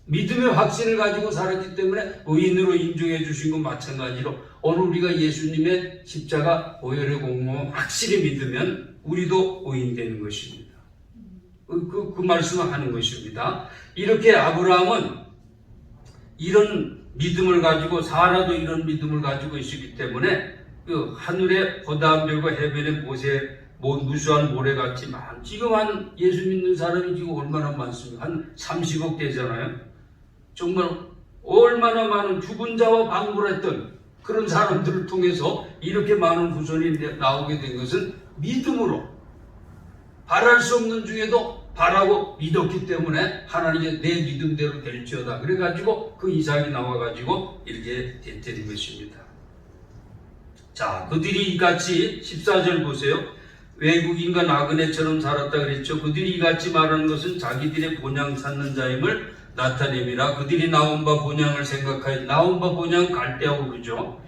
Speaker 1: 믿음의 확신을 가지고 살았기 때문에 의인으로 인정해 주신 것 마찬가지로 오늘 우리가 예수님의 십자가 보혈의 공로를 확실히 믿으면 우리도 의인 되는 것입니다. 그 말씀을 하는 것입니다. 이렇게 아브라함은 이런 믿음을 가지고 사라도 이런 믿음을 가지고 있었기 때문에 그 하늘의 허다한 별과 해변의 무수한 모래같이 지금 한 예수 믿는 사람이 지금 얼마나 많습니까? 한 30억 되잖아요. 정말 얼마나 많은 죽은 자와 방불했던 그런 사람들을 통해서 이렇게 많은 후손이 나오게 된 것은 믿음으로 바랄 수 없는 중에도 바라고 믿었기 때문에 하나님의 내 믿음대로 될지어다. 그래가지고 그 이삭이 나와가지고 이렇게 됐다는 것입니다. 자, 그들이 이같이 14절 보세요. 외국인과 나그네처럼 살았다 그랬죠. 그들이 이같이 말하는 것은 자기들의 본향 찾는 자임을 나타냅니다. 그들이 나온 바 본향을 생각하여 나온 바 본향 갈대하고 그러죠.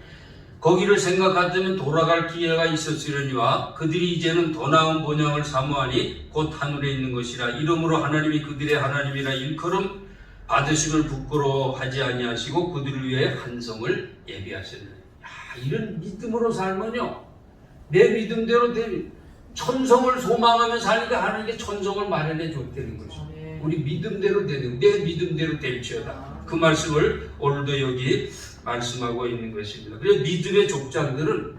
Speaker 1: 거기를 생각하자면 돌아갈 기회가 있었으려니와 그들이 이제는 더 나은 본향을 사모하니 곧 하늘에 있는 것이라. 이러므로 하나님이 그들의 하나님이라 일컬음 받으심을 부끄러워하지 아니하시고 그들을 위해 한성을 예비하셨느니라. 이런 믿음으로 살면요 내 믿음대로 되면 천성을 소망하며 사니까 하나님께 천성을 마련해 줬다는 거죠. 우리 믿음대로 되는 내 믿음대로 될지어다. 그 말씀을 오늘도 여기 말씀하고 있는 것입니다. 그래서 믿음의 족장들은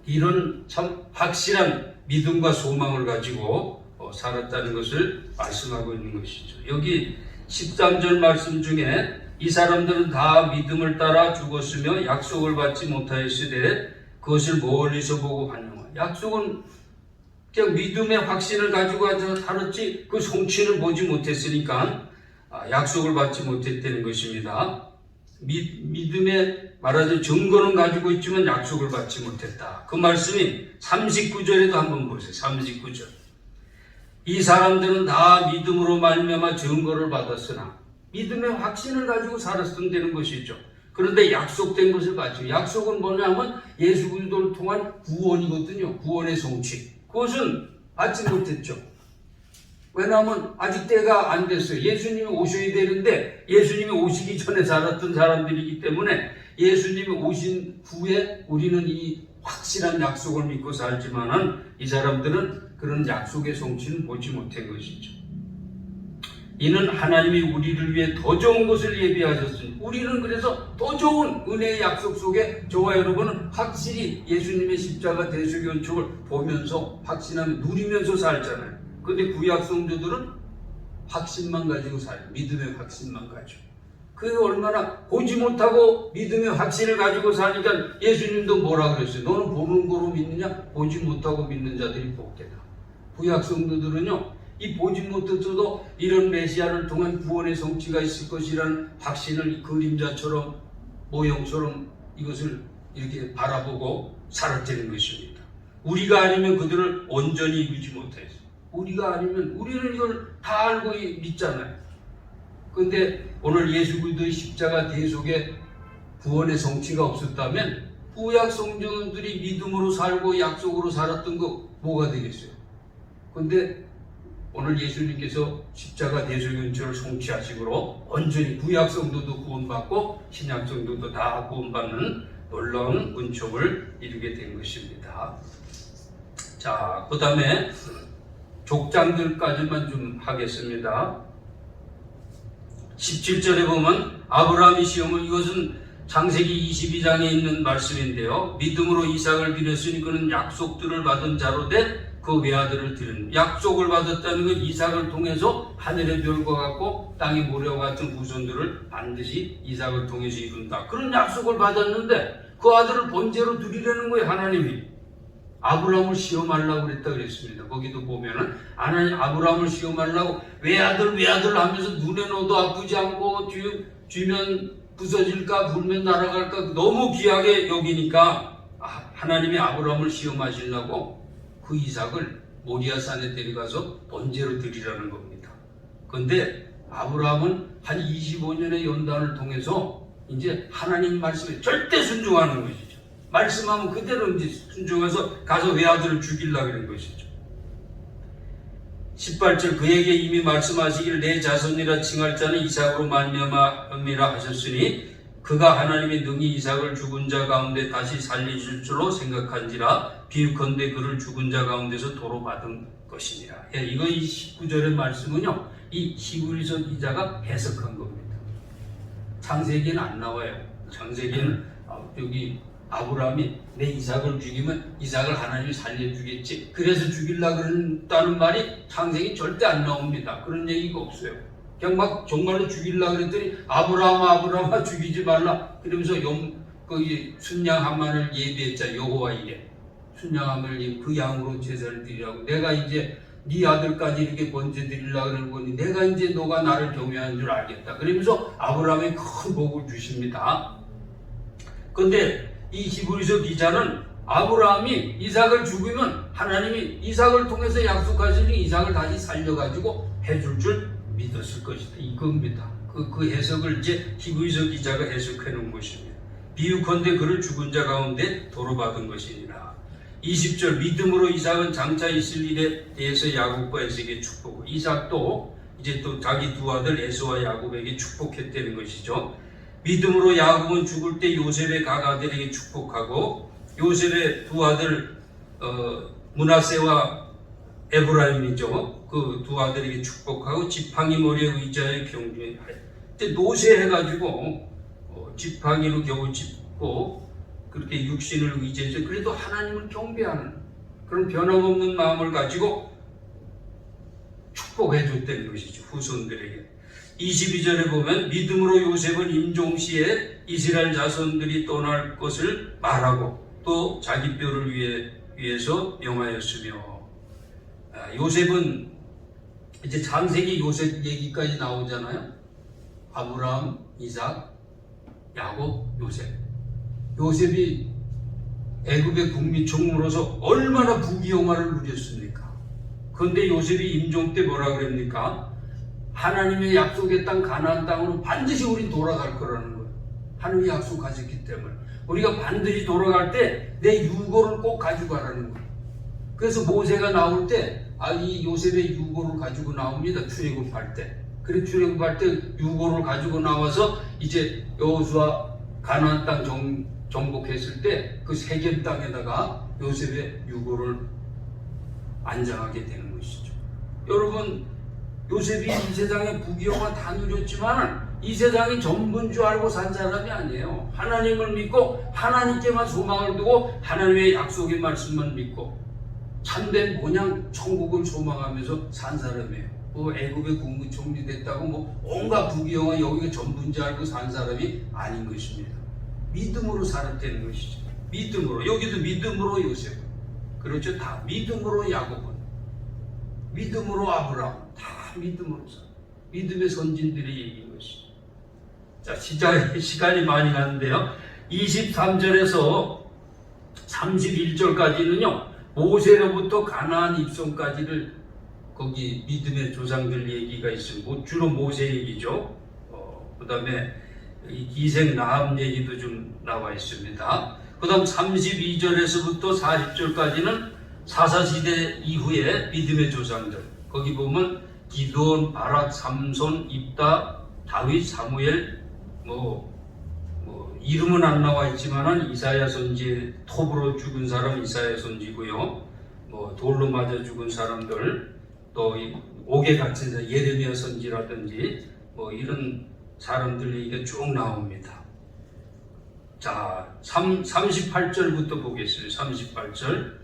Speaker 1: 이런 참 확실한 믿음과 소망을 가지고 살았다는 것을 말씀하고 있는 것이죠. 여기 13절 말씀 중에 이 사람들은 다 믿음을 따라 죽었으며 약속을 받지 못하였으되 그것을 멀리서 보고 환영하라. 약속은 그냥 믿음의 확신을 가지고 살았지 그 성취를 보지 못했으니까 약속을 받지 못했다는 것입니다. 믿음의 말하자면 증거는 가지고 있지만 약속을 받지 못했다. 그 말씀이 39절에도 한번 보세요. 39절. 이 사람들은 다 믿음으로 말미암아 증거를 받았으나 믿음의 확신을 가지고 살았다는 것이죠. 그런데 약속된 것을 가지고 약속은 뭐냐면 예수 그리스도를 통한 구원이거든요. 구원의 성취. 그것은 받지 못했죠. 왜냐하면 아직 때가 안 됐어요. 예수님이 오셔야 되는데 예수님이 오시기 전에 살았던 사람들이기 때문에 예수님이 오신 후에 우리는 이 확실한 약속을 믿고 살지만은 이 사람들은 그런 약속의 성취는 보지 못한 것이죠. 이는 하나님이 우리를 위해 더 좋은 것을 예비하셨으니 우리는 그래서 더 좋은 은혜의 약속 속에 저와 여러분은 확실히 예수님의 십자가 대속의 은총을 보면서 확신하며 누리면서 살잖아요. 그런데 구약 성도들은 확신만 가지고 살아요. 믿음의 확신만 가지고. 그게 얼마나 보지 못하고 믿음의 확신을 가지고 사니까 예수님도 뭐라 그랬어요? 너는 보는 거로 믿느냐? 보지 못하고 믿는 자들이 복되다. 구약 성도들은요 이 보지 못했어도 이런 메시아를 통한 구원의 성취가 있을 것이라는 확신을 그림자처럼 모형처럼 이것을 이렇게 바라보고 살았다는 것입니다. 우리가 아니면 그들을 온전히 이루지 못해서 우리가 아니면 우리는 이걸 다 알고 믿잖아요. 그런데 오늘 예수 그리스도의 십자가 대속에 구원의 성취가 없었다면 구약 성경들이 믿음으로 살고 약속으로 살았던 거 뭐가 되겠어요? 그런데 오늘 예수님께서 십자가 대속 연초를 성취하시므로 온전히 구약 성도도 구원받고 신약 성도도 다 구원받는 놀라운 은총을 이루게 된 것입니다. 자, 그 다음에 족장들까지만 좀 하겠습니다. 17절에 보면 아브라함이 시험은 이것은 창세기 22장에 있는 말씀인데요. 믿음으로 이삭을 드렸으니 그는 약속들을 받은 자로 돼 그 외아들을 드린 약속을 받았다는 건 이삭을 통해서 하늘의 별과 같고 땅의 모래와 같은 후손들을 반드시 이삭을 통해서 이룬다. 그런 약속을 받았는데 그 아들을 번제로 드리려는 거예요. 하나님이 아브라함을 시험하려고 그랬다 그랬습니다. 거기도 보면은 하나님 아브라함을 시험하려고 외아들 하면서 눈에 넣어도 아프지 않고 쥐면 부서질까 불면 날아갈까 너무 귀하게 여기니까 하나님이 아브라함을 시험하시려고 그 이삭을 모리아산에 데려가서 번제로 드리라는 겁니다. 그런데 아브라함은 한 25년의 연단을 통해서 이제 하나님 말씀에 절대 순종하는 것이죠. 말씀하면 그대로 이제 순종해서 가서 외아들을 죽이려고 하는 것이죠. 18절 그에게 이미 말씀하시기를 내 자손이라 칭할 자는 이삭으로 말미암음이라 하셨으니 그가 하나님의 능히 이삭을 죽은 자 가운데 다시 살리실 줄로 생각한지라 비유컨대 그를 죽은 자 가운데서 도로 받은 것이니라. 이거 이 19절의 말씀은요, 이 히브리서 기자가 해석한 겁니다. 창세기에는 안 나와요. 창세기에는 여기 아브라함이 내 이삭을 죽이면 이삭을 하나님이 살려주겠지. 그래서 죽이려고 그런다는 말이 창세기 절대 안 나옵니다. 그런 얘기가 없어요. 그냥 막 정말로 죽이려고 그랬더니 아브라함아 죽이지 말라. 그러면서 순양 한 마리를 예비했자 여호와에게 순양 한 마리를 그 양으로 제사를 드리라고. 내가 이제 네 아들까지 이렇게 번제 드리려고 그러는 거니 내가 이제 너가 나를 경외하는 줄 알겠다. 그러면서 아브라함에 큰 복을 주십니다. 그런데 이 히브리서 기자는 아브라함이 이삭을 죽이면 하나님이 이삭을 통해서 약속하시니 이삭을 다시 살려가지고 해줄 줄 믿었을 것이다. 이겁니다. 그 해석을 이제 히브리서 기자가 해석해 놓은 것입니다. 비유컨대 그를 죽은 자 가운데 도로 받은 것이니라. 20절 믿음으로 이삭은 장차 있을 일에 대해서 야곱과 에서에게 축복. 이삭도 이제 또 자기 두 아들 에서와 야곱에게 축복했다는 것이죠. 믿음으로 야곱은 죽을 때 요셉의 각 아들에게 축복하고 요셉의 두 아들 므낫세와 에브라임이죠. 그 두 아들에게 축복하고 지팡이 머리에 의자에 병중에 노쇠해가지고 지팡이로 겨우 짚고 그렇게 육신을 의지해서 그래도 하나님을 경배하는 그런 변함없는 마음을 가지고 축복해 줬다는 것이죠. 후손들에게. 22절에 보면 믿음으로 요셉은 임종시에 이스라엘 자손들이 떠날 것을 말하고 또 자기 뼈를 위해서 명하였으며 요셉은 이제 창세기 요셉 얘기까지 나오잖아요. 아브라함, 이삭, 야곱, 요셉. 요셉이 애굽의 국민총무로서 얼마나 부귀영화를 누렸습니까? 그런데 요셉이 임종 때 뭐라 그럽니까? 하나님의 약속의 땅 가나안 땅으로 반드시 우린 돌아갈 거라는 거예요. 하나님이 약속하셨기 때문에 우리가 반드시 돌아갈 때 내 유고를 꼭 가져가라는 거예요. 그래서 모세가 나올 때 이 요셉의 유고를 가지고 나옵니다. 출애굽할 때. 그래 출애굽할 때 유고를 가지고 나와서 이제 여호수아 가나안 땅 정복했을 때 그 세겜 땅에다가 요셉의 유고를 안장하게 되는 것이죠. 여러분 요셉이 이 세상에 부귀영화 다 누렸지만 이 세상이 전부인 줄 알고 산 사람이 아니에요. 하나님을 믿고 하나님께만 소망을 두고 하나님의 약속의 말씀만 믿고 참된 본향 천국을 소망하면서 산 사람이에요. 애굽의 국무총리 됐다고 온갖 부귀영화 여기가 전부인 줄 알고 산 사람이 아닌 것입니다. 믿음으로 살았다는 것이죠. 믿음으로. 여기도 믿음으로 요셉. 그렇죠. 다 믿음으로 야곱은. 믿음으로 아브라함, 다 믿음으로서 믿음의 선진들이 얘기인 것이죠. 자, 시간이 많이 가는데요. 23절에서 31절까지는요, 모세로부터 가나안 입성까지를 거기 믿음의 조상들 얘기가 있습니다. 주로 모세 얘기죠. 그 다음에 기생 라합 얘기도 좀 나와 있습니다. 그 다음 32절에서부터 40절까지는 사사시대 이후에 믿음의 조상들, 거기 보면 기드온, 바락, 삼손, 입다, 다윗, 사무엘, 이름은 안 나와 있지만은 이사야 선지, 톱으로 죽은 사람 이사야 선지고요. 돌로 맞아 죽은 사람들, 또 옥에 갇힌 예레미야 선지라든지 이런 사람들 얘기가 쭉 나옵니다. 자, 38절부터 보겠습니다. 38절.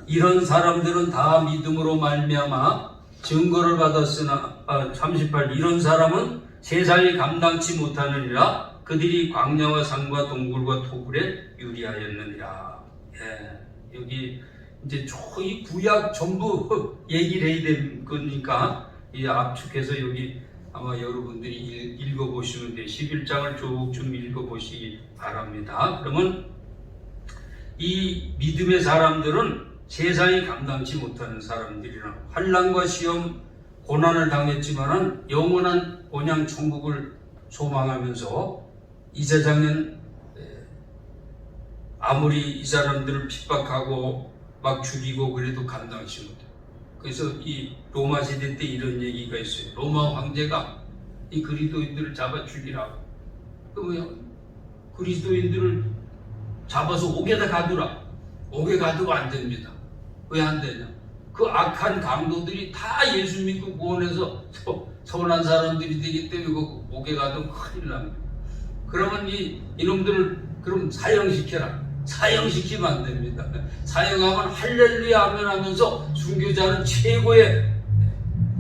Speaker 1: 이런 사람들은 다 믿음으로 말미암아 증거를 받았으나 38. 이런 사람은 세상이 감당치 못하느니라. 그들이 광야와 산과 동굴과 토굴에 유리하였느니라. 예, 여기 이제 이 구약 전부 얘기를 해야 되는 거니까 이 압축해서 여기 아마 여러분들이 읽어보시면 돼요. 11장을 쭉 좀 읽어보시기 바랍니다. 그러면 이 믿음의 사람들은 세상이 감당치 못하는 사람들이라, 환난과 시험, 고난을 당했지만은 영원한 본향 천국을 소망하면서 이 세상은 아무리 이 사람들을 핍박하고 막 죽이고 그래도 감당치 못해. 그래서 이 로마 시대 때 이런 얘기가 있어요. 로마 황제가 이 그리스도인들을 잡아 죽이라고. 그러면 그리스도인들을 잡아서 옥에다 가두라. 옥에 가두면 안 됩니다. 왜 안 되냐? 그 악한 강도들이 다 예수 믿고 구원해서 선한 사람들이 되기 때문에 그 옥에 가두면 큰일 납니다. 그러면 이놈들을 그럼 사형시켜라. 사형시키면 안 됩니다. 사형하면 할렐루야 하면 하면서 순교자는 최고의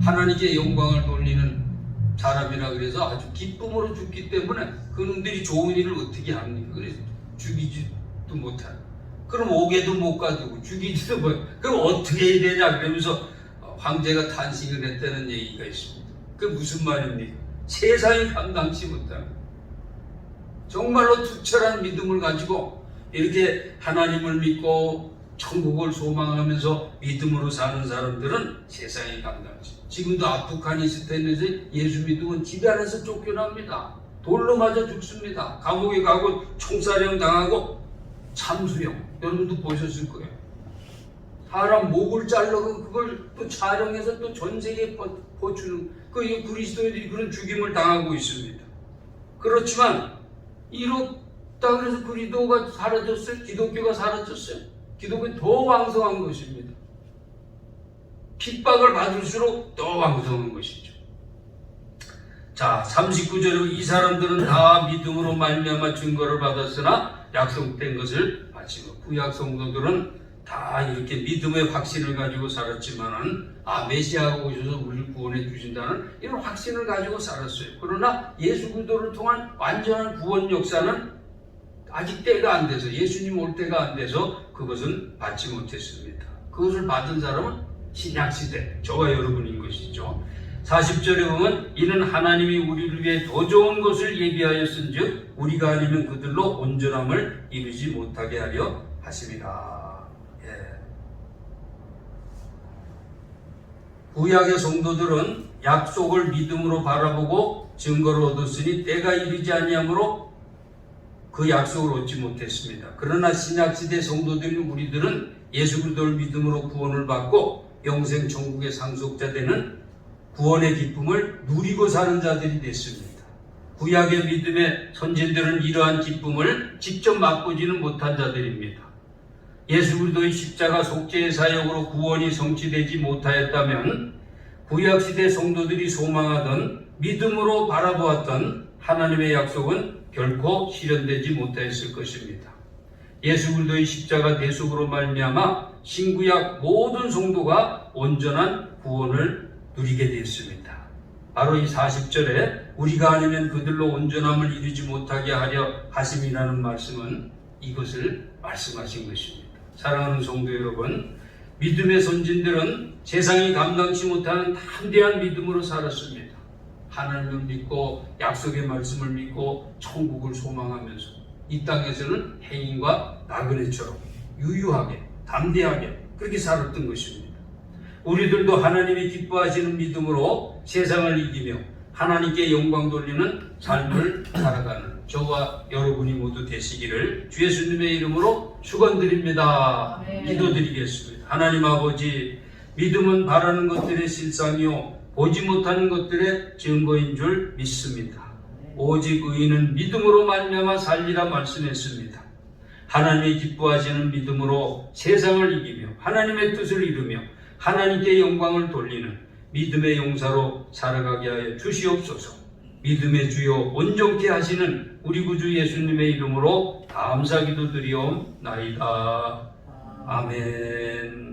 Speaker 1: 하나님께 영광을 돌리는 사람이라 그래서 아주 기쁨으로 죽기 때문에 그놈들이 좋은 일을 어떻게 합니까? 그래서 죽이지도 못하는. 그럼 옥에도 못 가두고 죽이지도 못. 그럼 어떻게 해야 되냐? 그러면서 황제가 탄식을 했다는 얘기가 있습니다. 그게 무슨 말입니까? 세상이 감당치 못하는. 정말로 투철한 믿음을 가지고 이렇게 하나님을 믿고 천국을 소망하면서 믿음으로 사는 사람들은 세상이 감당치. 지금도 아프가니스탄에서 예수 믿으면 집 안에서 쫓겨납니다. 돌로 맞아 죽습니다. 감옥에 가고 총사령 당하고 참수형. 여러분도 보셨을 거예요. 사람 목을 잘라고 그걸 또 촬영해서 또 전 세계에 퍼주는 그 그리스도인들이 그런 죽임을 당하고 있습니다. 그렇지만 이렇다 그래서 그리스도가 사라졌어요? 기독교가 사라졌어요? 기독교는 더 왕성한 것입니다. 핍박을 받을수록 더 왕성한 것이죠. 자, 39절에 이 사람들은 다 믿음으로 말미암아 증거를 받았으나 약속된 것을 받지 못. 구약 성도들은 다 이렇게 믿음의 확신을 가지고 살았지만은 메시아가 오셔서 우리를 구원해 주신다는 이런 확신을 가지고 살았어요. 그러나 예수 그리스도를 통한 완전한 구원 역사는 아직 때가 안 돼서, 예수님 올 때가 안 돼서 그것은 받지 못했습니다. 그것을 받은 사람은 신약시대, 저와 여러분인 것이죠. 40절에 보면 이는 하나님이 우리를 위해 더 좋은 것을 예비하였은즉 우리가 아니면 그들로 온전함을 이루지 못하게 하려 하심이라. 구약의 성도들은 약속을 믿음으로 바라보고 증거를 얻었으니 때가 이르지 아니하므로 그 약속을 얻지 못했습니다. 그러나 신약시대 성도들인 우리들은 예수 그리스도를 믿음으로 구원을 받고 영생 천국의 상속자 되는 구원의 기쁨을 누리고 사는 자들이 됐습니다. 구약의 믿음의 선진들은 이러한 기쁨을 직접 맛보지는 못한 자들입니다. 예수 그리스도의 십자가 속죄의 사역으로 구원이 성취되지 못하였다면 구약시대 성도들이 소망하던 믿음으로 바라보았던 하나님의 약속은 결코 실현되지 못하였을 것입니다. 예수 그리스도의 십자가 대속으로 말미암아 신구약 모든 성도가 온전한 구원을 누리게 되었습니다. 바로 이 40절에 우리가 아니면 그들로 온전함을 이루지 못하게 하려 하심이라는 말씀은 이것을 말씀하신 것입니다. 사랑하는 성도 여러분, 믿음의 선진들은 세상이 감당치 못하는 담대한 믿음으로 살았습니다. 하나님을 믿고 약속의 말씀을 믿고 천국을 소망하면서 이 땅에서는 행인과 나그네처럼 유유하게 담대하게 그렇게 살았던 것입니다. 우리들도 하나님이 기뻐하시는 믿음으로 세상을 이기며 하나님께 영광 돌리는 삶을 살아가는 저와 여러분이 모두 되시기를 주 예수님의 이름으로 축원드립니다. 기도드리겠습니다. 하나님 아버지, 믿음은 바라는 것들의 실상이요 보지 못하는 것들의 증거인 줄 믿습니다. 오직 의인은 믿음으로 말미암아 살리라 말씀했습니다. 하나님이 기뻐하시는 믿음으로 세상을 이기며 하나님의 뜻을 이루며 하나님께 영광을 돌리는 믿음의 용사로 살아가게 하여 주시옵소서. 믿음의 주요 온전케 하시는 우리 구주 예수님의 이름으로 감사 기도드리옵나이다. 아멘.